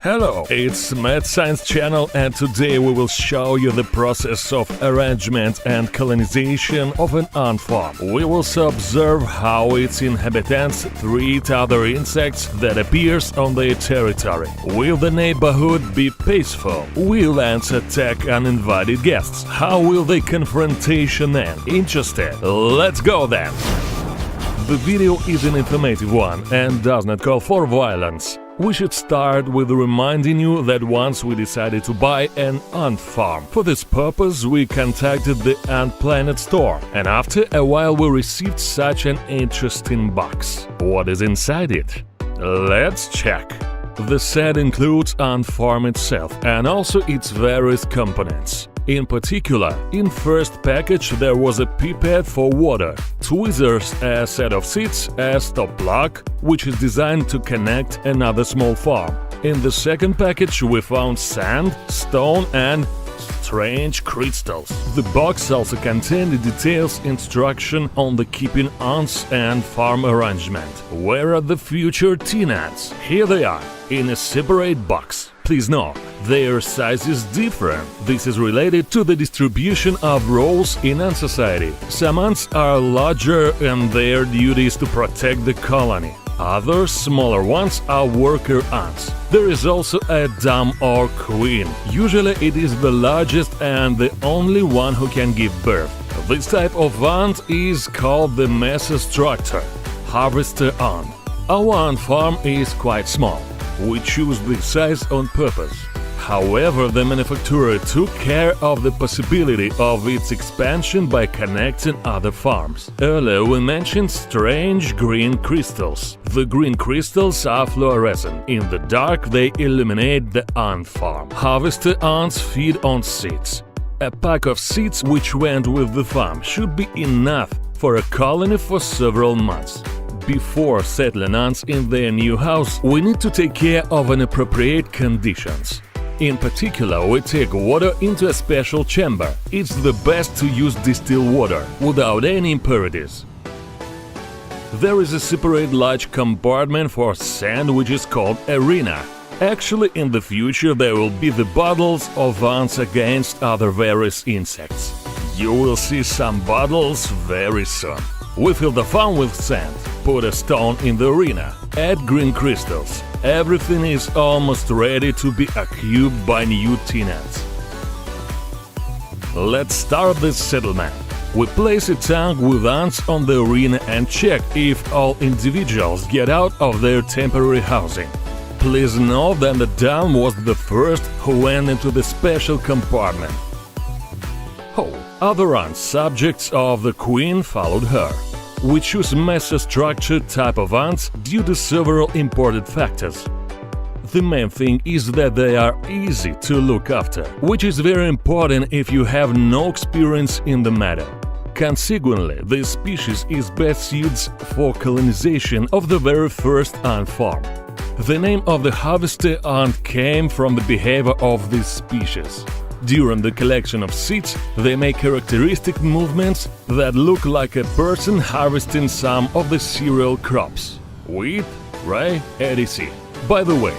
Hello, it's Mad Science Channel, and today we will show you the process of arrangement and colonization of an ant farm. We will also observe how its inhabitants treat other insects that appears on their territory. Will the neighborhood be peaceful? Will ants attack uninvited guests? How will the confrontation end? Interested? Let's go then! The video is an informative one and does not call for violence. We should start with reminding you that once we decided to buy an ant farm. For this purpose, we contacted the Ant Planet store, and after a while we received such an interesting box. What is inside it? Let's check. The set includes ant farm itself and also its various components. In particular, in first package there was a pipette for water, tweezers, a set of seats, a stop plug, which is designed to connect another small farm. In the second package we found sand, stone and strange crystals. The box also contained the details instruction on the keeping ants and farm arrangement. Where are the future teen ants? Here they are, in a separate box. Please note, their size is different. This is related to the distribution of roles in ant society. Some ants are larger and their duty is to protect the colony. Other, smaller ones are worker ants. There is also a dam or queen. Usually it is the largest and the only one who can give birth. This type of ant is called the mesostructure, harvester ant. Our ant farm is quite small. We choose this size on purpose. However, the manufacturer took care of the possibility of its expansion by connecting other farms. Earlier we mentioned strange green crystals. The green crystals are fluorescent. In the dark they illuminate the ant farm. Harvester ants feed on seeds. A pack of seeds which went with the farm should be enough for a colony for several months. Before settling ants in their new house, we need to take care of an appropriate conditions. In particular, we take water into a special chamber. It's the best to use distilled water, without any impurities. There is a separate large compartment for sand which is called arena. Actually, in the future there will be the bottles of ants against other various insects. You will see some bottles very soon. We fill the farm with sand, put a stone in the arena, add green crystals. Everything is almost ready to be occupied by new teen ants. Let's start this settlement. We place a tank with ants on the arena and check if all individuals get out of their temporary housing. Please note that the dam was the first who went into the special compartment. Other ants, subjects of the queen, followed her. We choose mesostructure type of ants due to several important factors. The main thing is that they are easy to look after, which is very important if you have no experience in the matter. Consequently, this species is best suited for colonization of the very first ant farm. The name of the harvester ant came from the behavior of this species. During the collection of seeds, they make characteristic movements that look like a person harvesting some of the cereal crops – wheat, rye, etc. By the way,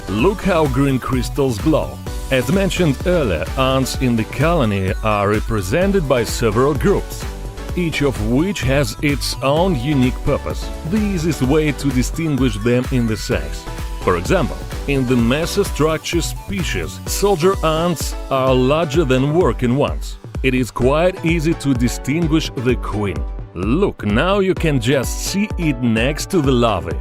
look how green crystals glow. As mentioned earlier, ants in the colony are represented by several groups, each of which has its own unique purpose. The easiest way to distinguish them in the size. For example, in the mesostructure species, soldier ants are larger than working ones. It is quite easy to distinguish the queen. Look, now you can just see it next to the larvae.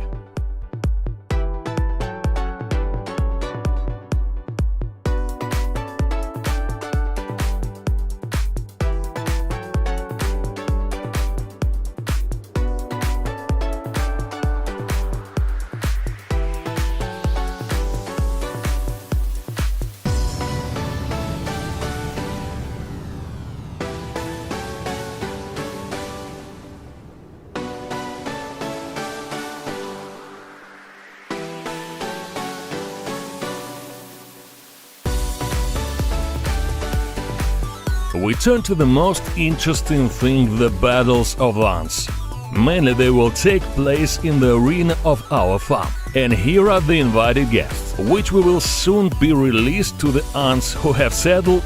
we turn to the most interesting thing, the battles of ants. Mainly they will take place in the arena of our farm. And here are the invited guests, which we will soon be released to the ants who have settled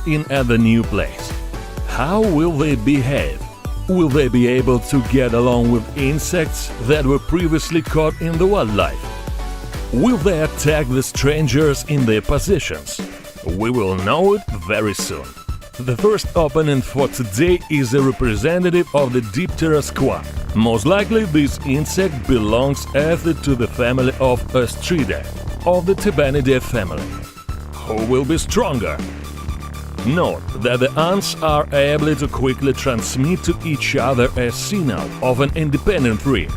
in at the new place. How will they behave? Will they be able to get along with insects that were previously caught in the wildlife? Will they attack the strangers in their positions? We will know it very soon. The first opponent for today is a representative of the Diptera squad. Most likely this insect belongs either to the family of Ostridae or the Tabanidae family. Who will be stronger? Note that the ants are able to quickly transmit to each other a signal of an independent tree.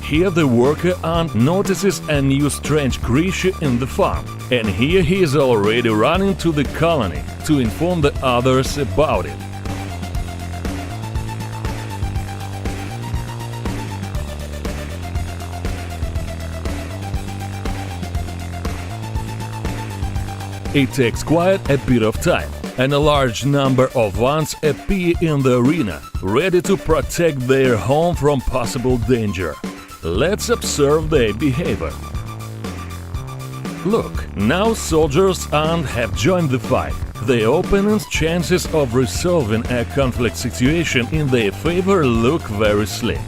Here the worker ant notices a new strange creature in the farm, and here he is already running to the colony to inform the others about it. It takes quite a bit of time, and a large number of ants appear in the arena, ready to protect their home from possible danger. Let's observe their behavior. Look, now soldiers ants have joined the fight. The opponent's chances of resolving a conflict situation in their favor look very slim.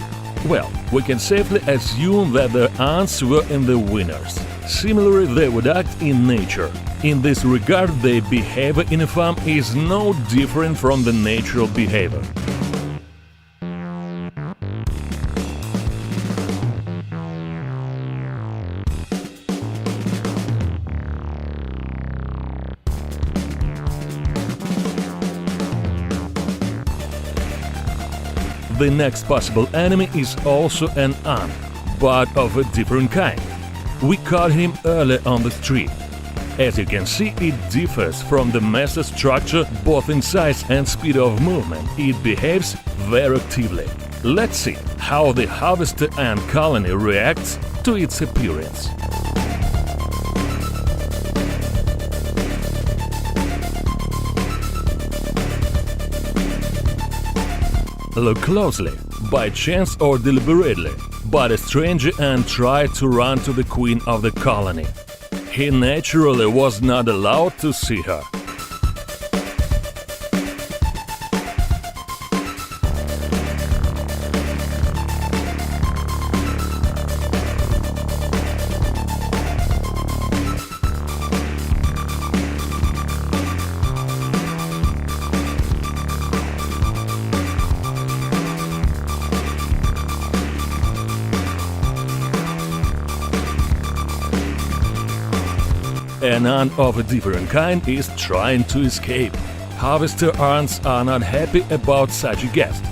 Well, we can safely assume that the ants were in the winners. Similarly, they would act in nature. In this regard, their behavior in a farm is no different from the natural behavior. The next possible enemy is also an ant, but of a different kind. We caught him earlier on the street. As you can see, it differs from the master structure both in size and speed of movement. It behaves very actively. Let's see how the harvester ant colony reacts to its appearance. Look closely, by chance or deliberately, but a stranger ant tried to run to the queen of the colony. He naturally was not allowed to see her. An ant of a different kind is trying to escape. Harvester ants are not happy about such a guest.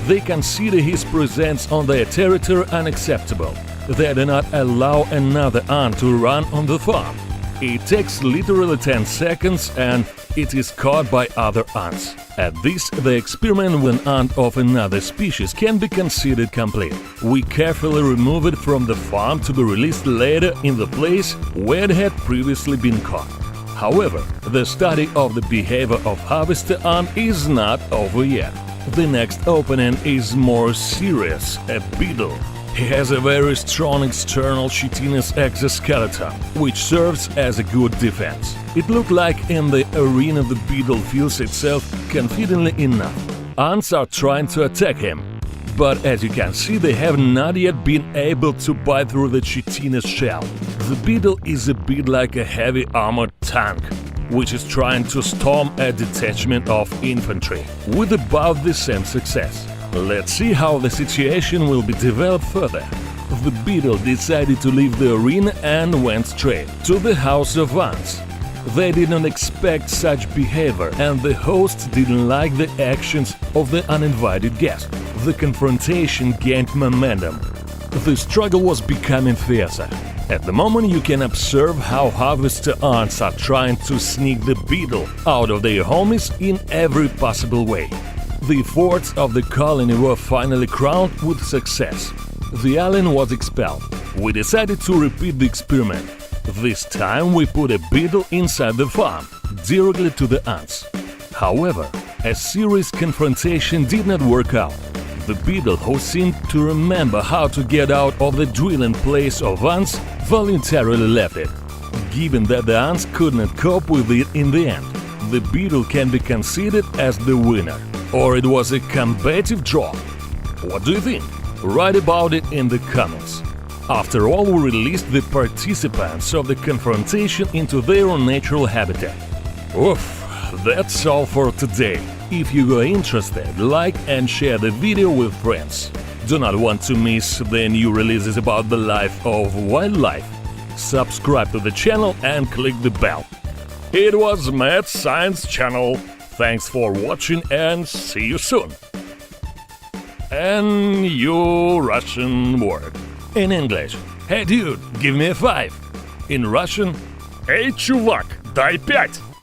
They consider his presence on their territory unacceptable. They do not allow another ant to run on the farm. It takes literally 10 seconds and it is caught by other ants. At this, the experiment with an ant of another species can be considered complete. We carefully remove it from the farm to be released later in the place where it had previously been caught. However, the study of the behavior of harvester ant is not over yet. The next opponent is more serious, a beetle. He has a very strong external chitinous exoskeleton, which serves as a good defense. It looked like in the arena the beetle feels itself confidently enough. Ants are trying to attack him, but as you can see they have not yet been able to bite through the chitinous shell. The beetle is a bit like a heavy armored tank, which is trying to storm a detachment of infantry, with about the same success. Let's see how the situation will be developed further. The beetle decided to leave the arena and went straight to the house of ants. They did not expect such behavior, and the hosts didn't like the actions of the uninvited guest. The confrontation gained momentum. The struggle was becoming fiercer. At the moment you can observe how harvester ants are trying to sneak the beetle out of their homes in every possible way. The efforts of the colony were finally crowned with success. The alien was expelled. We decided to repeat the experiment. This time we put a beetle inside the farm, directly to the ants. However, a serious confrontation did not work out. The beetle, who seemed to remember how to get out of the dwelling place of ants, voluntarily left it. Given that the ants could not cope with it in the end, the beetle can be considered as the winner. Or it was a combative draw. What do you think? Write about it in the comments. After all, we released the participants of the confrontation into their own natural habitat. Oof, that's all for today. If you are interested, like and share the video with friends. Do not want to miss the new releases about the life of wildlife. Subscribe to the channel and click the bell. It was Mad Science Channel. Thanks for watching and see you soon. And new Russian word. In English, hey dude, give me a 5. In Russian, Эй, чувак, дай 5!